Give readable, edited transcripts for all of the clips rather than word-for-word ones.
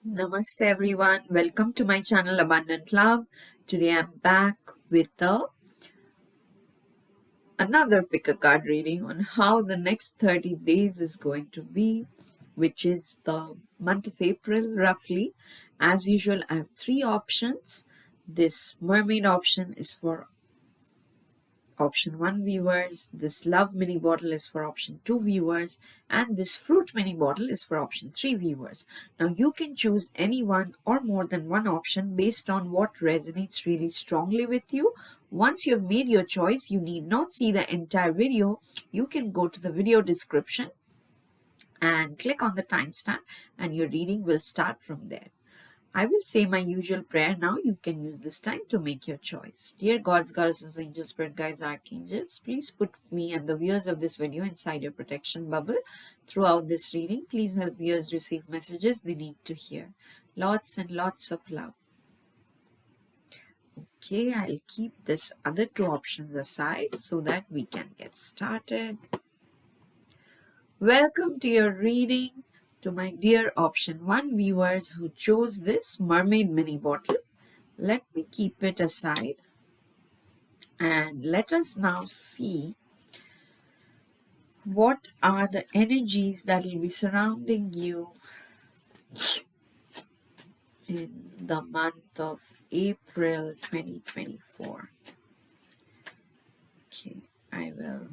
Namaste everyone. Welcome to my channel Abundant Love. Today I'm back with another pick a card reading on how the next 30 days is going to be, which is the month of April roughly. As usual, I have three options. This mermaid option is for option 1 viewers, this love mini bottle is for option 2 viewers, and this fruit mini bottle is for option 3 viewers. Now you can choose any one or more than one option based on what resonates really strongly with you. Once you've made your choice, you need not see the entire video. You can go to the video description and click on the timestamp and your reading will start from there. I will say my usual prayer now. You can use this time to make your choice. Dear gods, goddesses, angels, spirit guides, archangels, please put me and the viewers of this video inside your protection bubble. Throughout this reading, please help viewers receive messages they need to hear. Lots and lots of love. Okay, I'll keep this other two options aside so that we can get started. Welcome to your reading. To my dear option 1 viewers who chose this mermaid mini bottle. Let me keep it aside and let us now see what are the energies that will be surrounding you in the month of April 2024. Okay, I will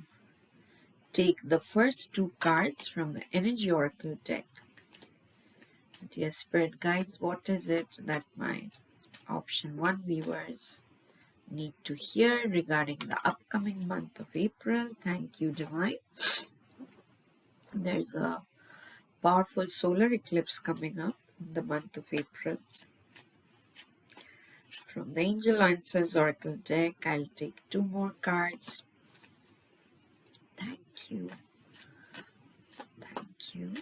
take the first two cards from the Energy Oracle deck. Dear Spirit Guides, what is it that my option 1 viewers need to hear regarding the upcoming month of April? Thank you, Divine. There's a powerful solar eclipse coming up in the month of April. From the Angel Answers Oracle deck, I'll take two more cards. Thank you. Thank you.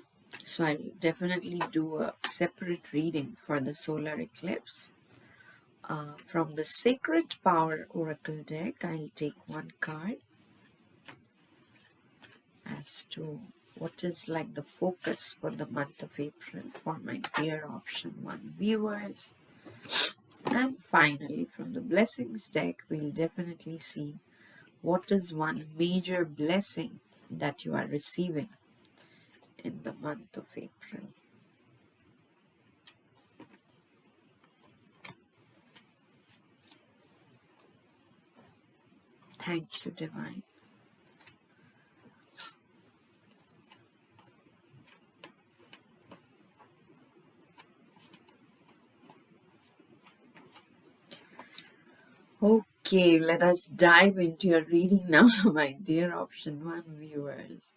So I'll definitely do a separate reading for the solar eclipse. From the Sacred Power Oracle deck, I'll take one card as to what is like the focus for the month of April for my dear option 1 viewers. And finally, from the Blessings deck, we'll definitely see what is one major blessing that you are receiving in the month of April. Thank you, Divine. Okay, let us dive into your reading now, my dear option 1 viewers.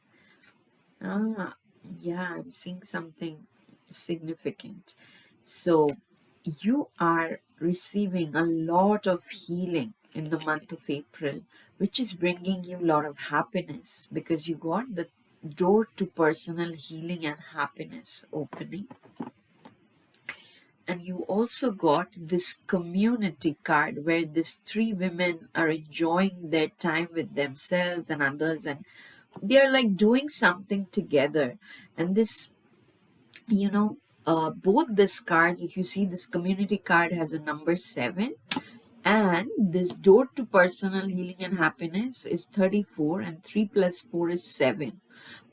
Yeah, I'm seeing something significant. So, you are receiving a lot of healing in the month of April, which is bringing you a lot of happiness because you got the door to personal healing and happiness opening. And you also got this community card where these three women are enjoying their time with themselves and others, and they're like doing something together. And this, both these cards, if you see this community card has a number 7, and this door to personal healing and happiness is 34, and 3 plus 4 is 7.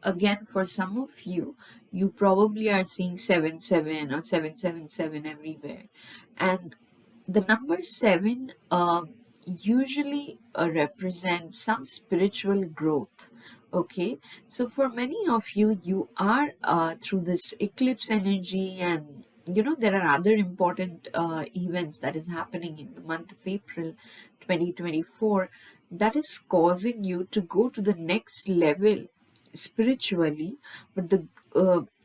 Again, for some of you, you probably are seeing 77 or 777 everywhere. And the number 7 usually represents some spiritual growth. Okay, so for many of you, you are through this eclipse energy, and there are other important events that is happening in the month of April 2024 that is causing you to go to the next level spiritually. But the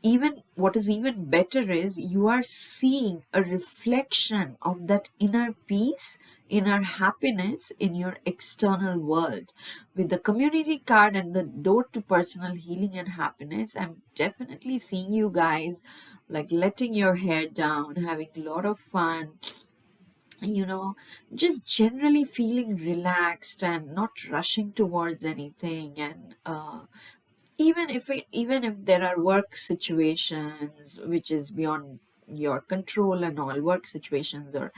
even what is even better is you are seeing a reflection of that inner peace, inner happiness in your external world. With the community card and the door to personal healing and happiness, I'm definitely seeing you guys like letting your hair down, having a lot of fun, just generally feeling relaxed and not rushing towards anything. And even if there are work situations which is beyond your control and all, work situations or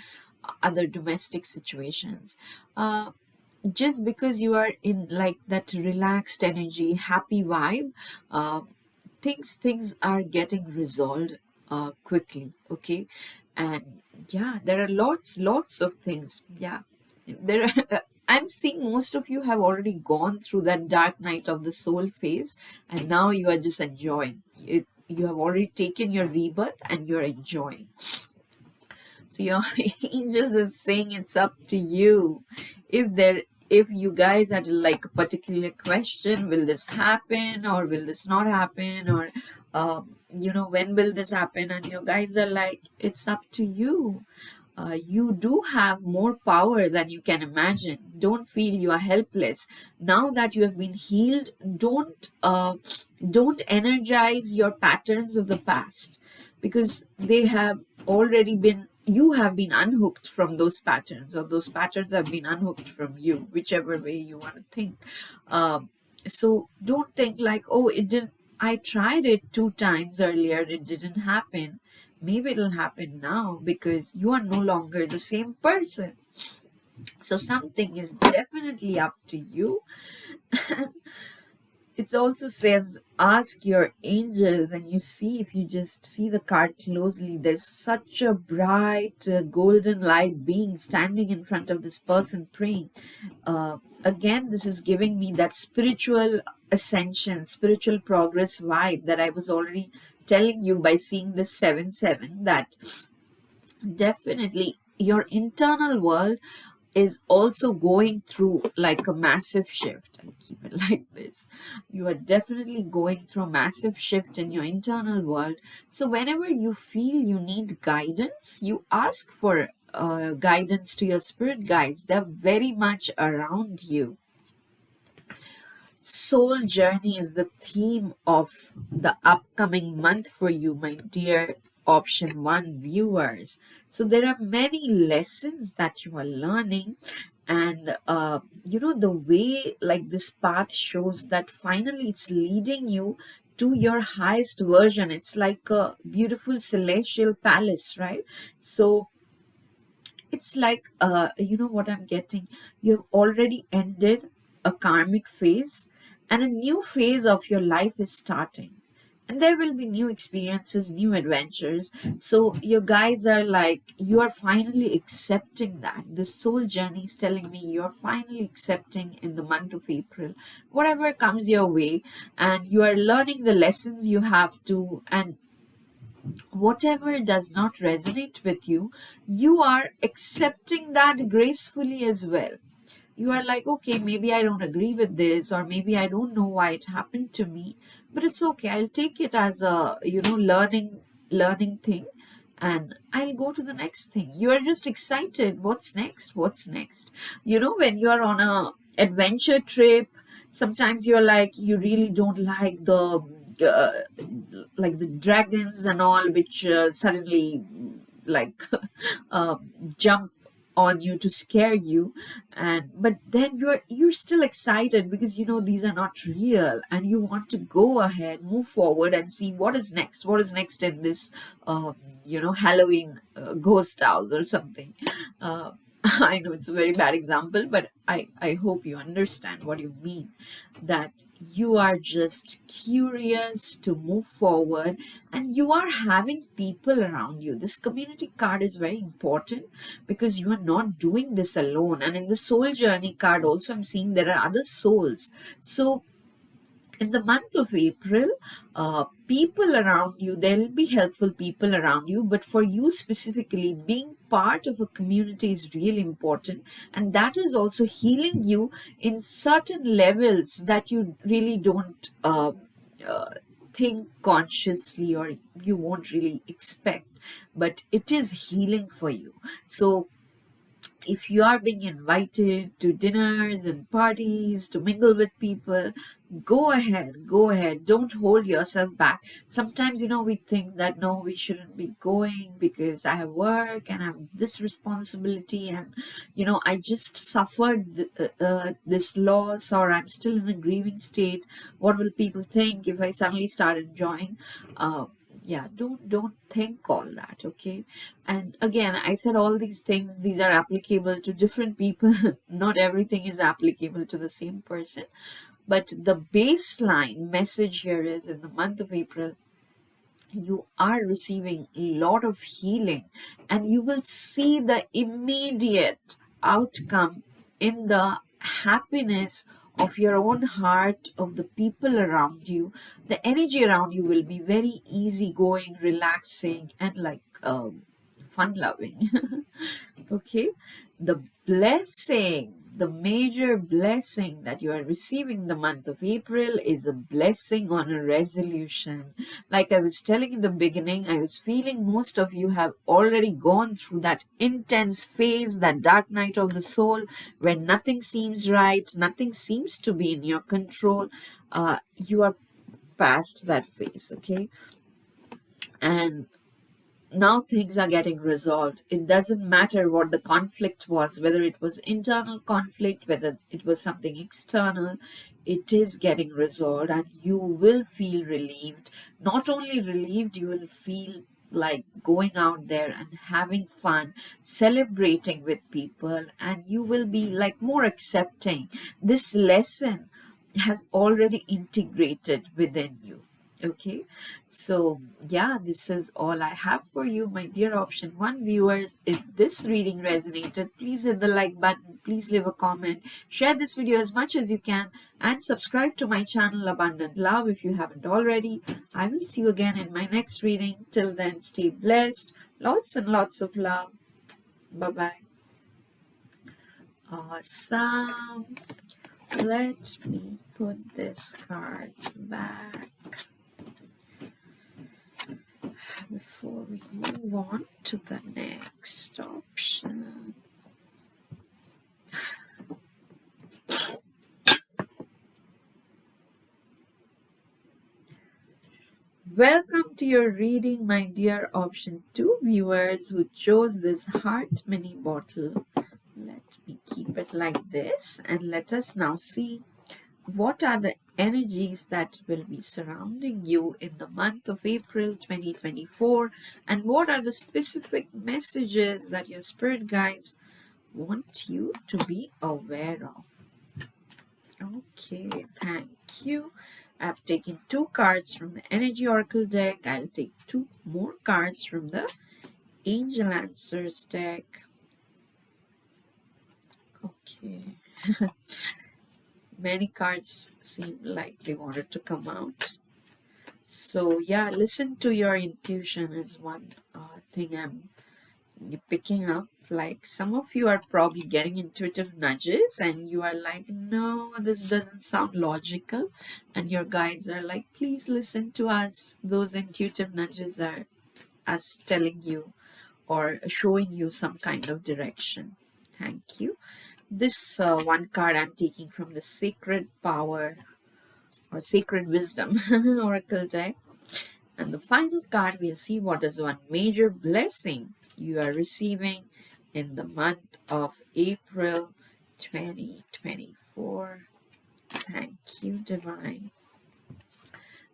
other domestic situations. Just because you are in like that relaxed energy, happy vibe, uh, things are getting resolved quickly. Okay. And yeah, there are lots of things. Yeah, there are I'm seeing most of you have already gone through that dark night of the soul phase, and now you are just enjoying it. You have already taken your rebirth and you're enjoying. So your angels is saying it's up to you. If there, if you guys had like a particular question, will this happen or will this not happen, or when will this happen? And your guys are like, it's up to you. You do have more power than you can imagine. Don't feel you are helpless. Now that you have been healed, don't energize your patterns of the past, because they have already been, you have been unhooked from those patterns, or those patterns have been unhooked from you, whichever way you want to think. So don't think like, oh, it didn't, I tried it 2 times earlier, it didn't happen. Maybe it'll happen now, because you are no longer the same person. So something is definitely up to you. It also says ask your angels, and you see, if you just see the card closely, there's such a bright golden light being standing in front of this person praying. Again, this is giving me that spiritual ascension, spiritual progress vibe that I was already telling you by seeing this 7-7, that definitely your internal world is also going through like a massive shift. I'll keep it like this. You are definitely going through a massive shift in your internal world. So whenever you feel you need guidance, you ask for guidance to your spirit guides. They're very much around you. Soul journey is the theme of the upcoming month for you, my dear option 1 viewers. So there are many lessons that you are learning, and the way like this path shows that finally it's leading you to your highest version. It's like a beautiful celestial palace, right? So it's like, what I'm getting, you've already ended a karmic phase, and a new phase of your life is starting, and there will be new experiences, new adventures. So your guides are like, you are finally accepting that. The soul journey is telling me you're finally accepting in the month of April whatever comes your way, and you are learning the lessons you have to, and whatever does not resonate with you, you are accepting that gracefully as well. You are like, okay, maybe I don't agree with this, or maybe I don't know why it happened to me, but it's okay. I'll take it as a, learning thing, and I'll go to the next thing. You are just excited. What's next? What's next? When you are on a adventure trip, sometimes you're like, you really don't uh, like the dragons and all, which suddenly like uh, jump on you to scare you, and but then you're still excited, because these are not real, and you want to go ahead, move forward, and see what is next in this Halloween ghost house or something. uh, I know it's a very bad example, but I hope you understand what you mean, that you are just curious to move forward, and you are having people around you. This community card is very important, because you are not doing this alone. And in the soul journey card also, I'm seeing there are other souls. So in the month of April, people around you, there'll be helpful people around you, but for you specifically, being part of a community is really important. And that is also healing you in certain levels that you really don't uh, think consciously, or you won't really expect, but it is healing for you. So if you are being invited to dinners and parties to mingle with people, go ahead, don't hold yourself back. Sometimes we think that no, we shouldn't be going because I have work and I have this responsibility, and I just suffered this loss, or I'm still in a grieving state. What will people think if I suddenly start enjoying? Yeah, don't think all that, okay? And again, I said all these things, these are applicable to different people. Not everything is applicable to the same person, but the baseline message here is, in the month of April, you are receiving a lot of healing, and you will see the immediate outcome in the happiness of your own heart, of the people around you. The energy around you will be very easygoing, relaxing, and like fun loving. Okay, the blessing, the major blessing that you are receiving the month of April is a blessing on a resolution. Like I was telling in the beginning, I was feeling most of you have already gone through that intense phase, that dark night of the soul, where nothing seems right, nothing seems to be in your control. You are past that phase, okay? And now things are getting resolved. It doesn't matter what the conflict was, whether it was internal conflict, whether it was something external, it is getting resolved, and you will feel relieved. Not only relieved, you will feel like going out there and having fun, celebrating with people, and you will be like more accepting. This lesson has already integrated within you. Okay, so yeah, this is all I have for you, my dear option one viewers. If this reading resonated, please hit the like button, please leave a comment, share this video as much as you can, and subscribe to my channel Abundant Love if you haven't already. I will see you again in my next reading. Till then, stay blessed, lots and lots of love. Bye bye. Awesome. Let me put these cards back before we move on to the next option. Welcome to your reading, my dear option 2 viewers who chose this heart mini bottle. Let me keep it like this, and let us now see what are the energies that will be surrounding you in the month of April 2024, and what are the specific messages that your spirit guides want you to be aware of. Okay, thank you. I've taken 2 cards from the Energy Oracle deck. I'll take 2 more cards from the Angel Answers deck. Okay. Many cards seem like they wanted to come out. So yeah, listen to your intuition is one thing I'm picking up. Like some of you are probably getting intuitive nudges and you are like, no, this doesn't sound logical, and your guides are like, please listen to us. Those intuitive nudges are us telling you or showing you some kind of direction. Thank you. This one card I'm taking from the Sacred Power or Sacred Wisdom Oracle deck. And the final card, we'll see what is one major blessing you are receiving in the month of April 2024. Thank you, Divine.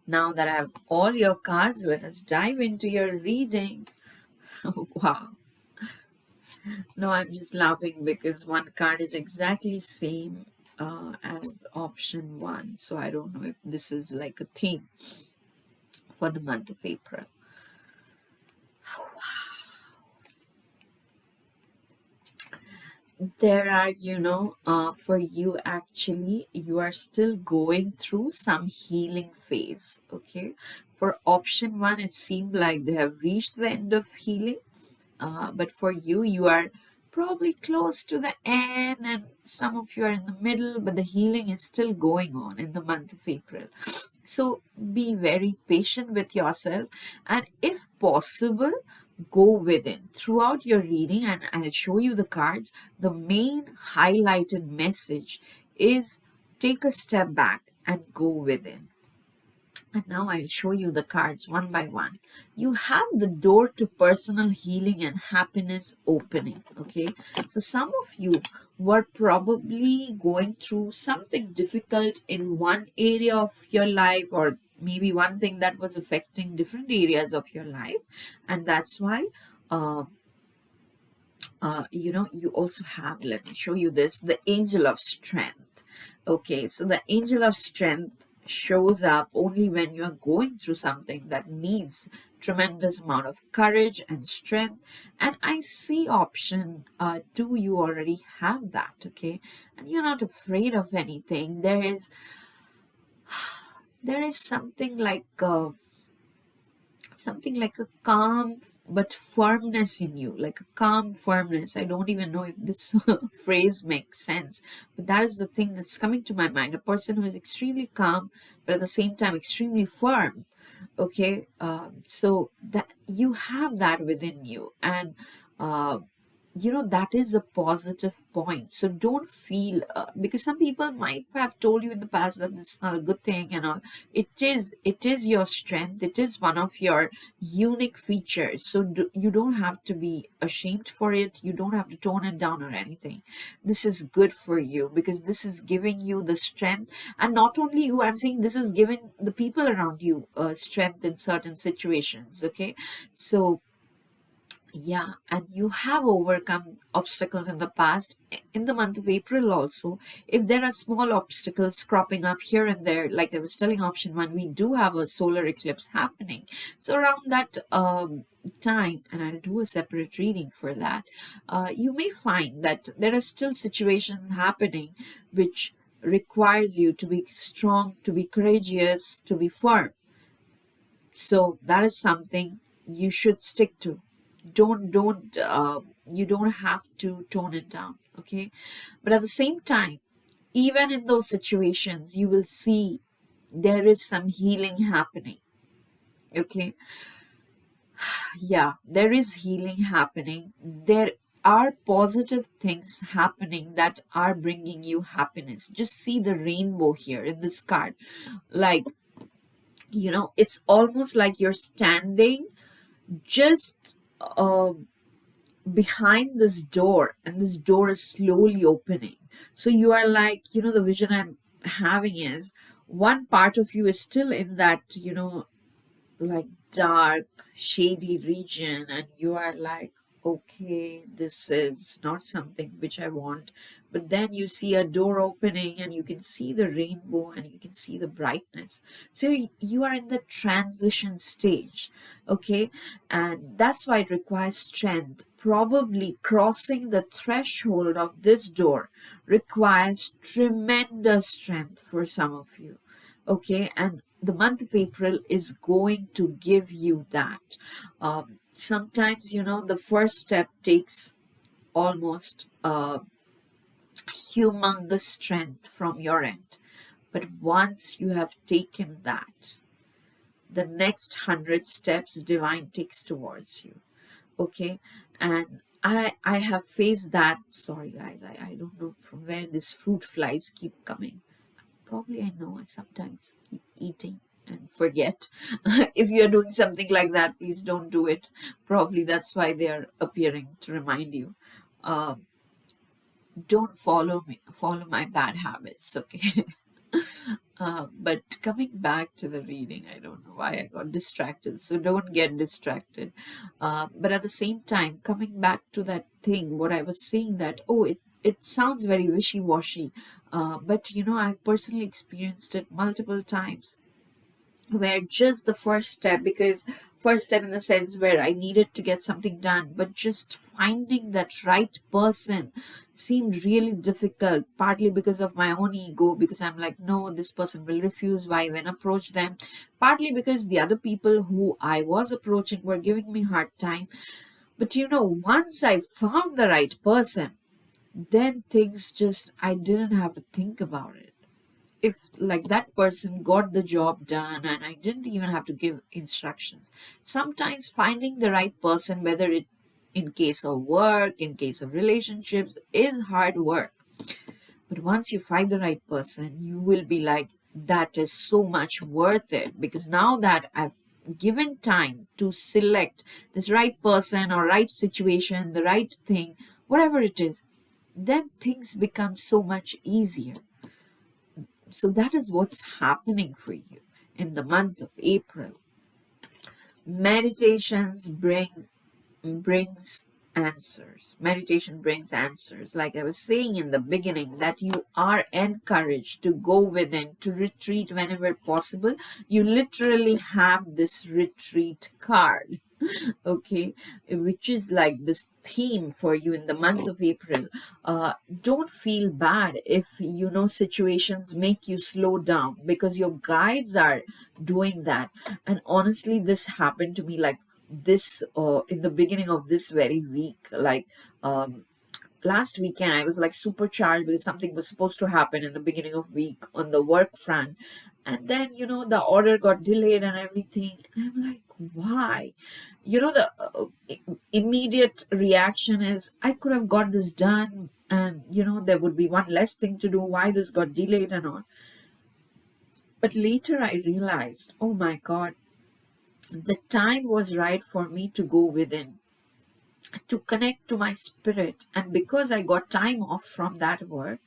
Now that I have all your cards, let us dive into your reading. Oh, wow. No, I'm just laughing because one card is exactly same as option 1. So I don't know if this is like a theme for the month of April. There are, for you actually, you are still going through some healing phase, okay? For option 1, it seemed like they have reached the end of healing. But for you, you are probably close to the end, and some of you are in the middle, but the healing is still going on in the month of April. So be very patient with yourself, and if possible, go within throughout your reading, and I'll show you the cards. The main highlighted message is take a step back and go within. And now I'll show you the cards one by one. You have the door to personal healing and happiness opening. Okay, so some of you were probably going through something difficult in one area of your life, or maybe one thing that was affecting different areas of your life, and that's why uh, you also have, let me show you this, the angel of strength. Okay, so the angel of strength shows up only when you are going through something that needs tremendous amount of courage and strength. And I see option two, you already have that. Okay, and you're not afraid of anything. There is something like a calm but firmness in you, like a calm firmness. I don't even know if this phrase makes sense, but that is the thing that's coming to my mind. A person who is extremely calm, but at the same time extremely firm. Okay, so that you have that within you, and uh, that is a positive point. So don't feel because some people might have told you in the past that it's not a good thing and all. It is your strength. It is one of your unique features. So you don't have to be ashamed for it. You don't have to tone it down or anything. This is good for you because this is giving you the strength. And not only you, I'm saying this is giving the people around you strength in certain situations. Okay, so yeah, and you have overcome obstacles in the past. In the month of April, also, if there are small obstacles cropping up here and there, like I was telling option one, we do have a solar eclipse happening. So, around that time, and I'll do a separate reading for that, you may find that there are still situations happening which requires you to be strong, to be courageous, to be firm. So that is something you should stick to. Don't you don't have to tone it down. Okay, but at the same time, even in those situations, you will see there is some healing happening. Okay, yeah, there is healing happening. There are positive things happening that are bringing you happiness. Just see the rainbow here in this card. Like, it's almost like you're standing just behind this door, and this door is slowly opening. So you are like, the vision I'm having is one part of you is still in that, like dark, shady region, and you are like, okay, this is not something which I want. But then you see a door opening, and you can see the rainbow, and you can see the brightness. So you are in the transition stage, okay? And that's why it requires strength. Probably crossing the threshold of this door requires tremendous strength for some of you, okay? And the month of April is going to give you that. Sometimes, the first step takes almost humongous strength from your end. But once you have taken that, the next 100 steps divine takes towards you. Okay. And I have faced that. Sorry guys, I don't know from where these fruit flies keep coming. Probably I know I sometimes keep eating and forget. If you're doing something like that, please don't do it. Probably that's why they are appearing to remind you. Uh, don't follow my bad habits, okay? But coming back to the reading, I don't know why I got distracted, so don't get distracted. But at the same time, coming back to that thing, what I was saying that, oh, it sounds very wishy-washy, but I've personally experienced it multiple times where just the first step, because first step in the sense where I needed to get something done, but just finding that right person seemed really difficult, partly because of my own ego, because I'm like, no, this person will refuse, why even approach them, partly because the other people who I was approaching were giving me hard time. But once I found the right person, then things just, I didn't have to think about it. If like that person got the job done and I didn't even have to give instructions. Sometimes finding the right person, whether it in case of work, in case of relationships, is hard work. But once you find the right person, you will be like, that is so much worth it, because now that I've given time to select this right person or right situation, the right thing, whatever it is, then things become so much easier. So that is what's happening for you. in the month of April. Meditations brings answers. Meditation brings answers. Like I was saying in the beginning, that you are encouraged to go within, to retreat whenever possible. You literally have this retreat card, okay, which is like this theme for you in the month of April. Don't feel bad if situations make you slow down, because your guides are doing that. And honestly, this happened to me like this in the beginning of this very week. Like last weekend I was like supercharged because something was supposed to happen in the beginning of week on the work front, and then the order got delayed and everything, and I'm like, why? The immediate reaction is, I could have got this done, and there would be one less thing to do. Why this got delayed and all? But later I realized, oh my god, the time was right for me to go within, to connect to my spirit. And because I got time off from that work,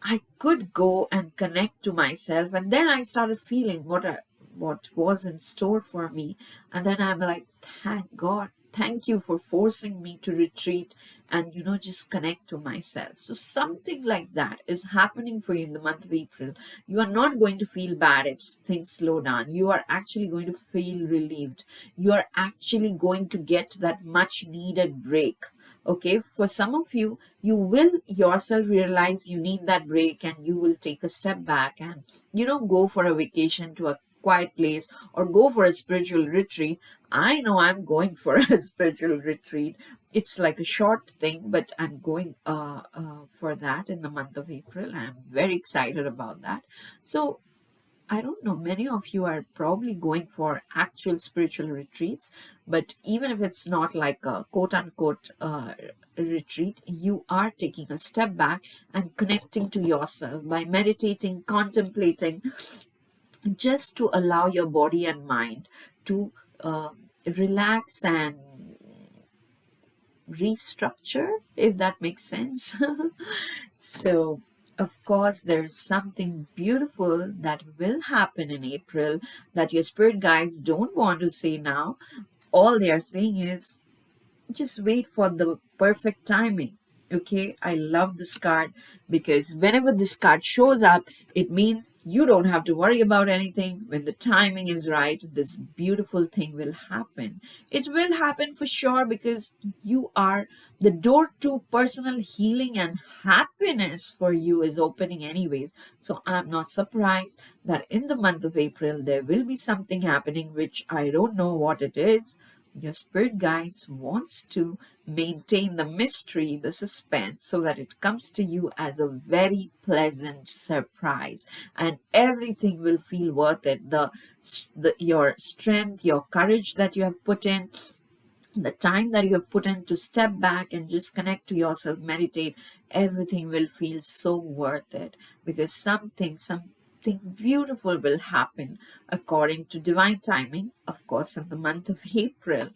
I could go and connect to myself. And then I started feeling what was in store for me. And then I'm like, thank God, thank you for forcing me to retreat and just connect to myself. So something like that is happening for you in the month of April. You are not going to feel bad if things slow down. You are actually going to feel relieved. You are actually going to get that much needed break. Okay, for some of you, you will yourself realize you need that break, and you will take a step back and go for a vacation to a quiet place, or go for a spiritual retreat. I know I'm going for a spiritual retreat. It's like a short thing, but I'm going for that in the month of April. I'm very excited about that. So I don't know, many of you are probably going for actual spiritual retreats, but even if it's not like a quote unquote retreat, you are taking a step back and connecting to yourself by meditating, contemplating, just to allow your body and mind to relax and restructure, if that makes sense. So, of course, there's something beautiful that will happen in April that your spirit guides don't want to say now. All they are saying is, just wait for the perfect timing. Okay, I love this card because whenever this card shows up, it means you don't have to worry about anything. When the timing is right, this beautiful thing will happen. It will happen for sure, because you are, the door to personal healing and happiness for you is opening anyways. So I'm not surprised that in the month of April there will be something happening, which I don't know what it is. Your spirit guides wants to maintain the mystery, the suspense, so that it comes to you as a very pleasant surprise, and everything will feel worth it. Your strength, your courage that you have put in, the time that you have put in to step back and just connect to yourself, meditate, everything will feel so worth it, because something beautiful will happen according to divine timing, of course, in the month of April.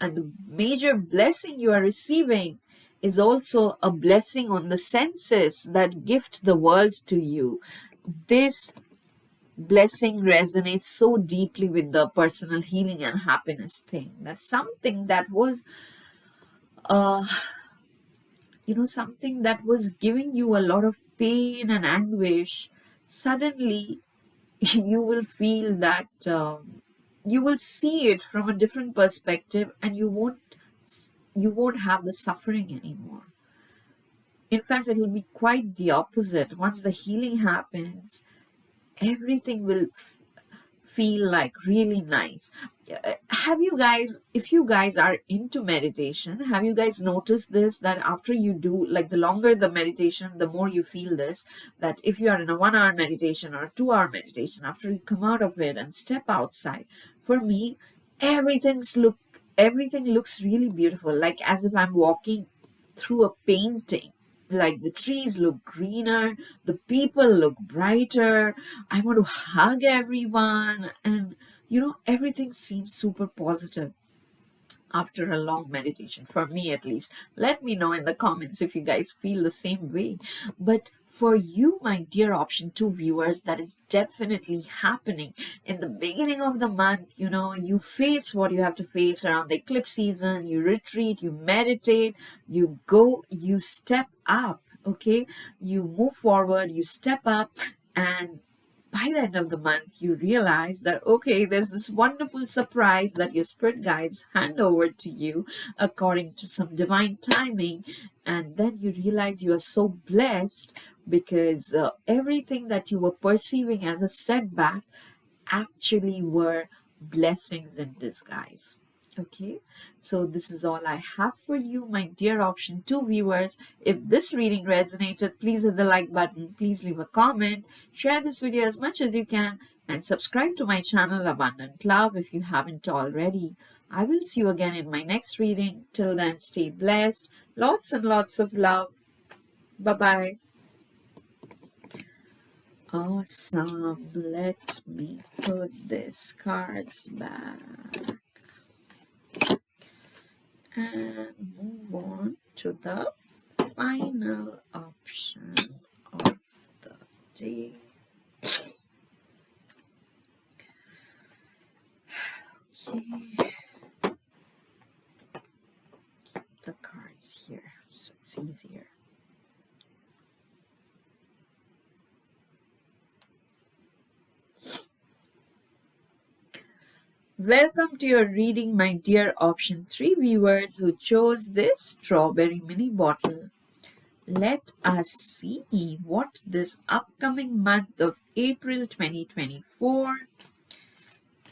And the major blessing you are receiving is also a blessing on the senses that gift the world to you. This blessing resonates so deeply with the personal healing and happiness thing, that something that was uh something that was giving you a lot of pain and anguish, suddenly you will feel that you will see it from a different perspective, and you won't have the suffering anymore. In fact, it will be quite the opposite. Once the healing happens, everything will feel like really nice. Have you guys, if you guys are into meditation, have you guys noticed this, that after you do, like, the longer the meditation, the more you feel this, that if you are in a 1 hour meditation or a 2 hour meditation, after you come out of it and step outside, for me, everything looks really beautiful, like as if I'm walking through a painting. Like, the trees look greener, the people look brighter, I want to hug everyone, and everything seems super positive after a long meditation, for me at least. Let me know in the comments if you guys feel the same way. But For you, my dear option 2 viewers, that is definitely happening. In the beginning of the month, you face what you have to face around the eclipse season, you retreat, you meditate, you go, you step up, okay? You move forward, you step up, and by the end of the month, you realize that, okay, there's this wonderful surprise that your spirit guides hand over to you according to some divine timing. And then you realize you are so blessed because everything that you were perceiving as a setback actually were blessings in disguise. Okay, so this is all I have for you, my dear option 2 viewers. If this reading resonated, please hit the like button, please leave a comment, share this video as much as you can, and subscribe to my channel Abundant Love if you haven't already. I will see you again in my next reading. Till then, stay blessed. Lots and lots of love. Bye-bye. Awesome. Let me put these cards back and move on to the final option of the day. Okay. Keep the cards here so it's easier. Welcome to your reading, my dear option 3 viewers who chose this strawberry mini bottle. Let us see what this upcoming month of April 2024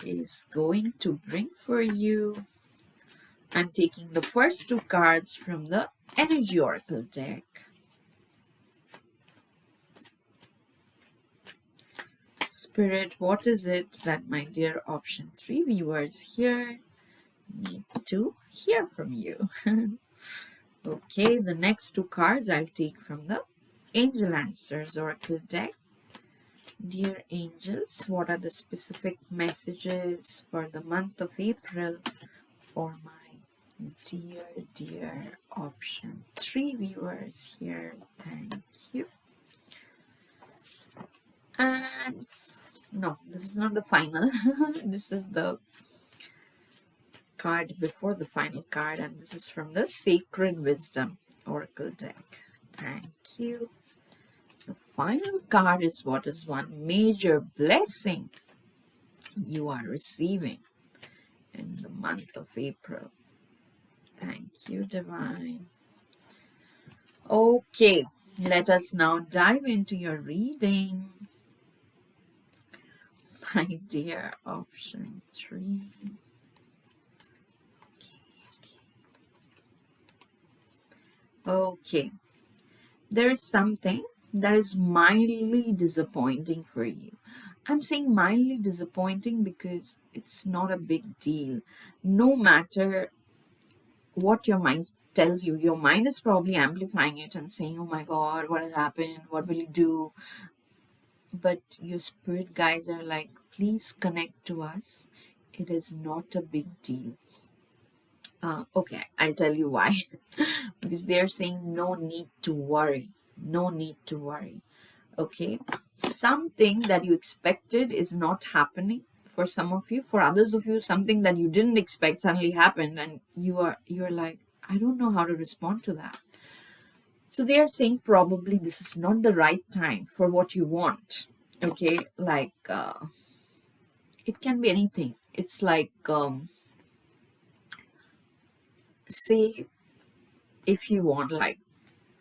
is going to bring for you. I'm taking the first 2 cards from the Energy Oracle deck. Spirit, what is it that my dear option 3 viewers here need to hear from you? Okay, the next 2 cards I'll take from the Angel Answers Oracle deck. Dear angels, what are the specific messages for the month of April for my dear option 3 viewers here? Thank you. And no, this is not the final. This is the card before the final card, and this is from the Sacred Wisdom Oracle deck. Thank you. The final card is what is one major blessing you are receiving in the month of April. Thank you, Divine. Okay, let us now dive into your reading. My dear option 3. Okay, there is something that is mildly disappointing for you. I'm saying mildly disappointing because it's not a big deal. No matter what your mind tells you, your mind is probably amplifying it and saying, oh my God, what has happened? What will you do? But your spirit guides are like, please connect to us. It is not a big deal. Okay, I'll tell you why. Because they're saying no need to worry. No need to worry. Okay, something that you expected is not happening for some of you. For others of you, something that you didn't expect suddenly happened, and you're like, I don't know how to respond to that. So they are saying probably this is not the right time for what you want. Okay, like it can be anything. It's like say if you want, like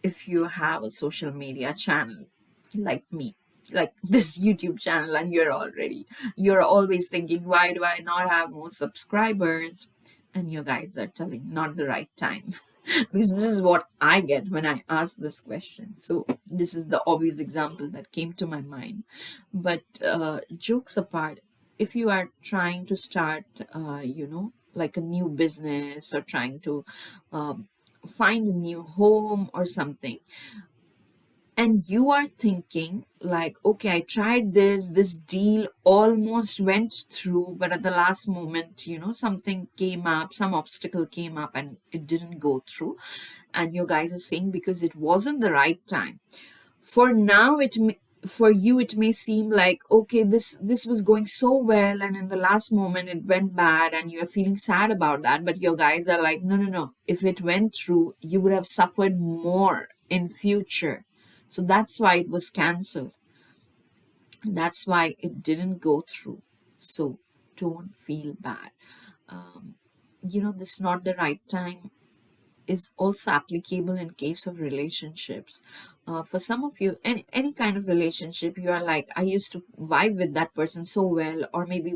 if you have a social media channel like me, like this YouTube channel, and you're always thinking, why do I not have more subscribers? And you guys are telling not the right time. Because this is what I get when I ask this question. So this is the obvious example that came to my mind. But jokes apart, if you are trying to start like a new business, or trying to find a new home or something, and you are thinking like, okay, I tried this deal almost went through, but at the last moment, something came up, some obstacle came up, and it didn't go through, and you guys are saying because it wasn't the right time. For now, for you it may seem like, okay, this was going so well, and in the last moment it went bad, and you're feeling sad about that. But your guys are like, no, no, no. If it went through, you would have suffered more in future. So that's why it was cancelled. That's why it didn't go through. So don't feel bad. This is not the right time is also applicable in case of relationships. For some of you, any kind of relationship, you are like, I used to vibe with that person so well, or maybe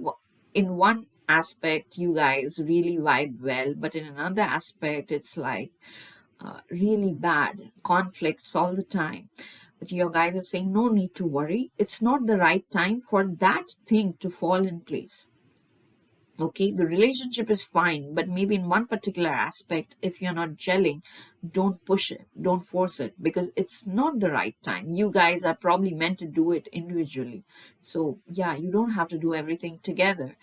in one aspect you guys really vibe well, but in another aspect it's like really bad conflicts all the time. But your guys are saying, no need to worry, it's not the right time for that thing to fall in place. Okay, the relationship is fine, but maybe in one particular aspect, if you're not gelling, don't push it, don't force it, because it's not the right time. You guys are probably meant to do it individually. So yeah, you don't have to do everything together.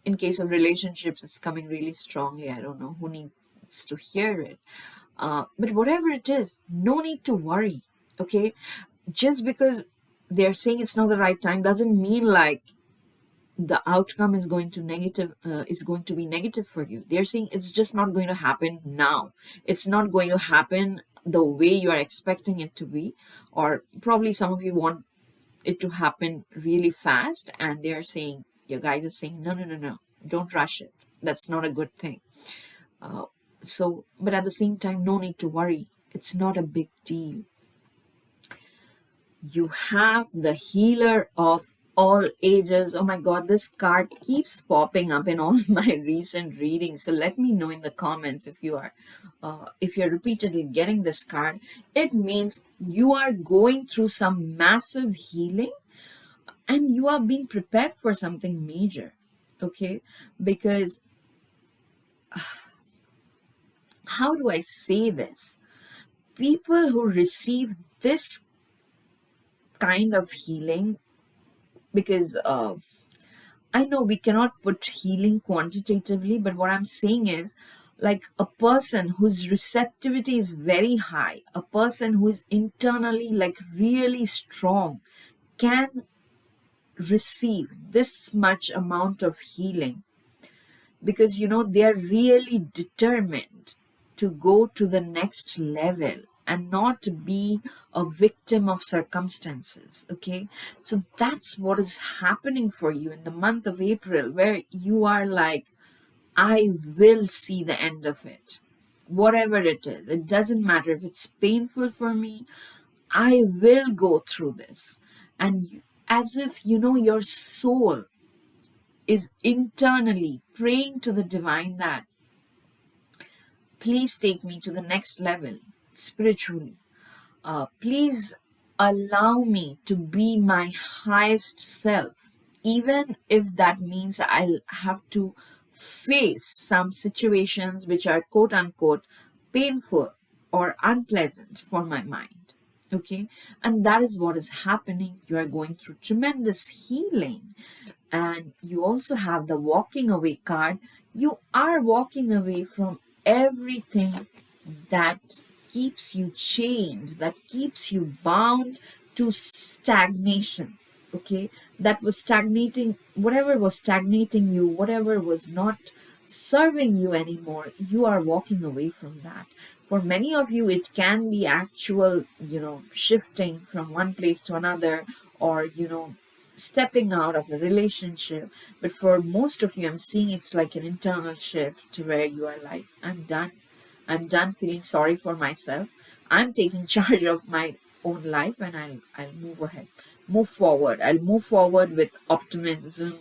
In case of relationships, it's coming really strongly. I don't know who needs to hear it. But whatever it is, no need to worry. Okay, just because they're saying it's not the right time doesn't mean like the outcome is going to be negative for you. They're saying it's just not going to happen now. It's not going to happen the way you are expecting it to be, or probably some of you want it to happen really fast, and they're saying, your guys are saying, no, no, no, no, don't rush it. That's not a good thing. uh, but at the same time, no need to worry, it's not a big deal. You have the healer of all ages. Oh my god, this card keeps popping up in all my recent readings. So let me know in the comments if you're repeatedly getting this card. It means you are going through some massive healing, and you are being prepared for something major. Okay, because how do I say this? People who receive this kind of healing, because I know we cannot put healing quantitatively, but what I'm saying is, like, a person whose receptivity is very high, a person who is internally like really strong, can receive this much amount of healing, because they are really determined to go to the next level and not be a victim of circumstances. Okay, so that's what is happening for you in the month of April, where you are like, I will see the end of it, whatever it is. It doesn't matter if it's painful for me, I will go through this. And as if your soul is internally praying to the divine that, please take me to the next level spiritually. Please allow me to be my highest self, even if that means I'll have to face some situations which are quote unquote painful or unpleasant for my mind. Okay, and that is what is happening. You are going through tremendous healing, and you also have the walking away card. You are walking away from everything that keeps you chained, that keeps you bound to stagnation. Okay, that was stagnating, whatever was stagnating you, whatever was not serving you anymore, you are walking away from that. For many of you, it can be actual, shifting from one place to another, or stepping out of a relationship. But for most of you, I'm seeing it's like an internal shift where you are like, I'm done. I'm done feeling sorry for myself. I'm taking charge of my own life, and I'll move ahead, move forward. I'll move forward with optimism,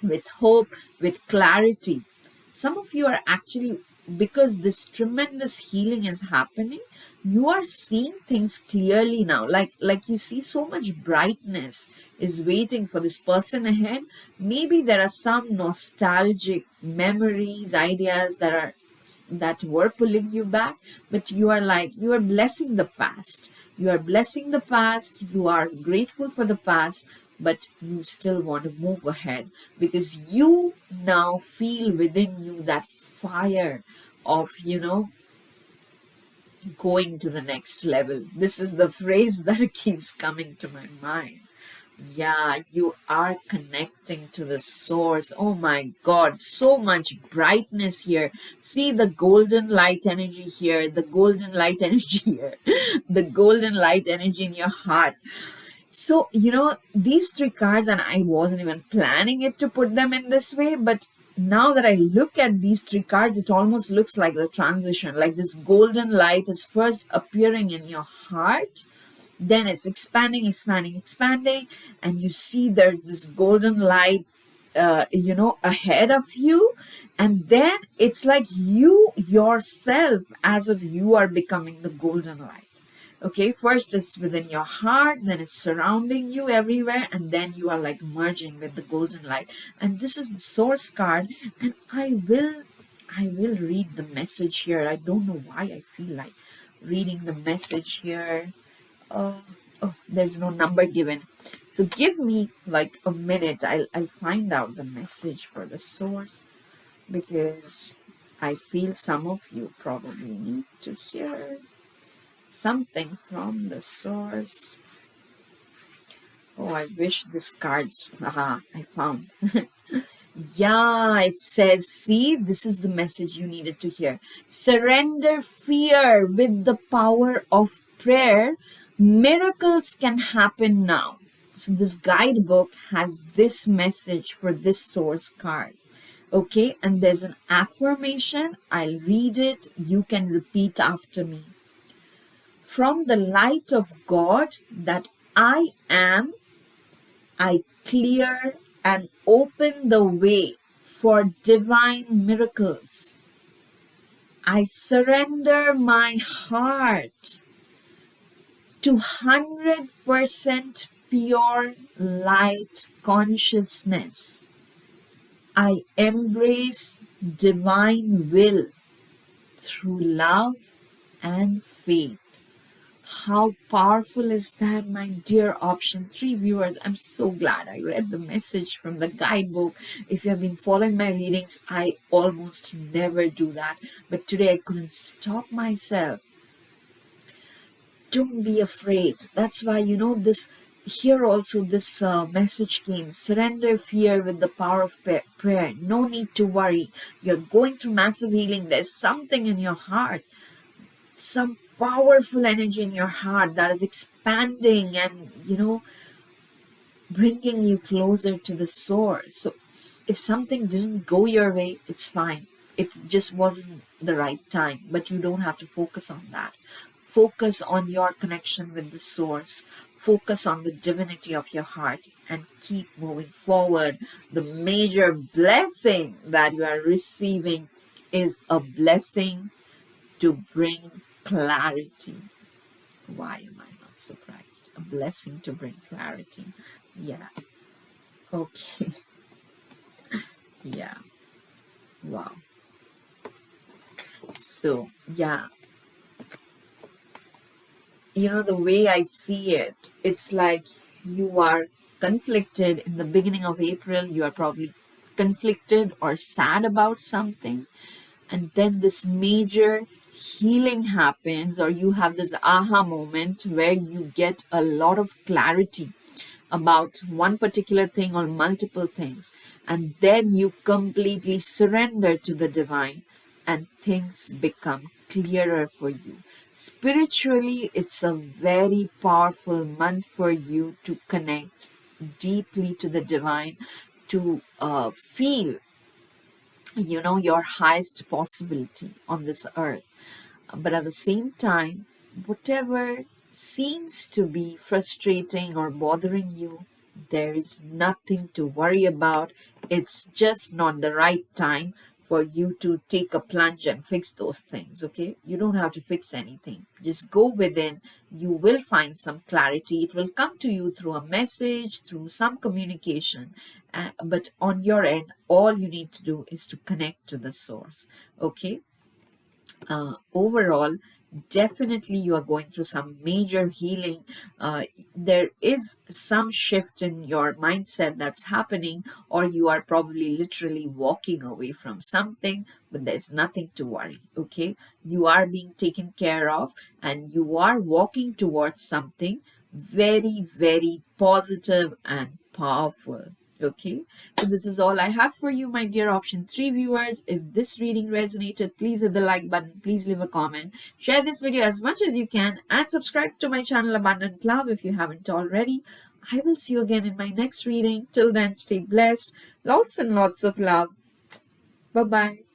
with hope, with clarity. Some of you are actually, because this tremendous healing is happening, you are seeing things clearly now. Like you see so much brightness is waiting for this person ahead. Maybe there are some nostalgic memories, ideas that were pulling you back, but you are like, you are blessing the past. You are blessing the past, you are grateful for the past, but you still want to move ahead, because you now feel within you that fire of, going to the next level. This is the phrase that keeps coming to my mind. Yeah, you are connecting to the source. Oh my God, so much brightness here. See the golden light energy here, the golden light energy here, the golden light energy in your heart. So, these three cards, and I wasn't even planning it to put them in this way, but now that I look at these three cards, it almost looks like the transition. Like this golden light is first appearing in your heart, then it's expanding, expanding, expanding, and you see there's this golden light ahead of you, and then it's like you yourself, as if you are becoming the golden light. Okay, first it's within your heart, then it's surrounding you everywhere, and then you are like merging with the golden light. And this is the source card, and I will read the message here. I don't know why I feel like reading the message here. uh, oh, there's no number given. So give me like a minute. I'll find out the message for the source, because I feel some of you probably need to hear something from the source. Oh, I wish this cards. Aha, I found. Yeah, it says, see, this is the message you needed to hear. Surrender fear with the power of prayer. Miracles can happen now. So this guidebook has this message for this source card. Okay, and there's an affirmation. I'll read it. You can repeat after me. From the light of God that I am, I clear and open the way for divine miracles. I surrender my heart to 100% pure light consciousness. I embrace divine will through love and faith. How powerful is that, my dear option 3 viewers? I'm so glad I read the message from the guidebook. If you have been following my readings, I almost never do that. But today I couldn't stop myself. Don't be afraid. That's why, this here also this message came. Surrender fear with the power of prayer. No need to worry. You're going through massive healing. There's something in your heart, some powerful energy in your heart that is expanding and bringing you closer to the source. So if something didn't go your way, it's fine. It just wasn't the right time, but you don't have to focus on that. Focus on your connection with the source. Focus on the divinity of your heart and keep moving forward. The major blessing that you are receiving is a blessing to bring clarity. Why am I not surprised? A blessing to bring clarity. Yeah. Okay. Yeah. Wow. So, yeah. The way I see it, it's like you are conflicted in the beginning of April. You are probably conflicted or sad about something. And then this major healing happens, or you have this aha moment where you get a lot of clarity about one particular thing or multiple things, and then you completely surrender to the divine and things become clearer for you. Spiritually, it's a very powerful month for you to connect deeply to the divine, to feel your highest possibility on this earth. But at the same time, whatever seems to be frustrating or bothering you, there is nothing to worry about. It's just not the right time for you to take a plunge and fix those things. Okay, you don't have to fix anything. Just go within. You will find some clarity. It will come to you through a message, through some communication. But on your end, all you need to do is to connect to the source. Okay, overall, definitely you are going through some major healing. There is some shift in your mindset that's happening, or you are probably literally walking away from something, but there's nothing to worry. Okay, you are being taken care of, and you are walking towards something very, very positive and powerful. Okay, so this is all I have for you, my dear option 3 viewers. If this reading resonated, please hit the like button, please leave a comment, share this video as much as you can, and subscribe to my channel Abundant Love if you haven't already. I will see you again in my next reading. Till then, stay blessed. Lots and lots of love. Bye bye.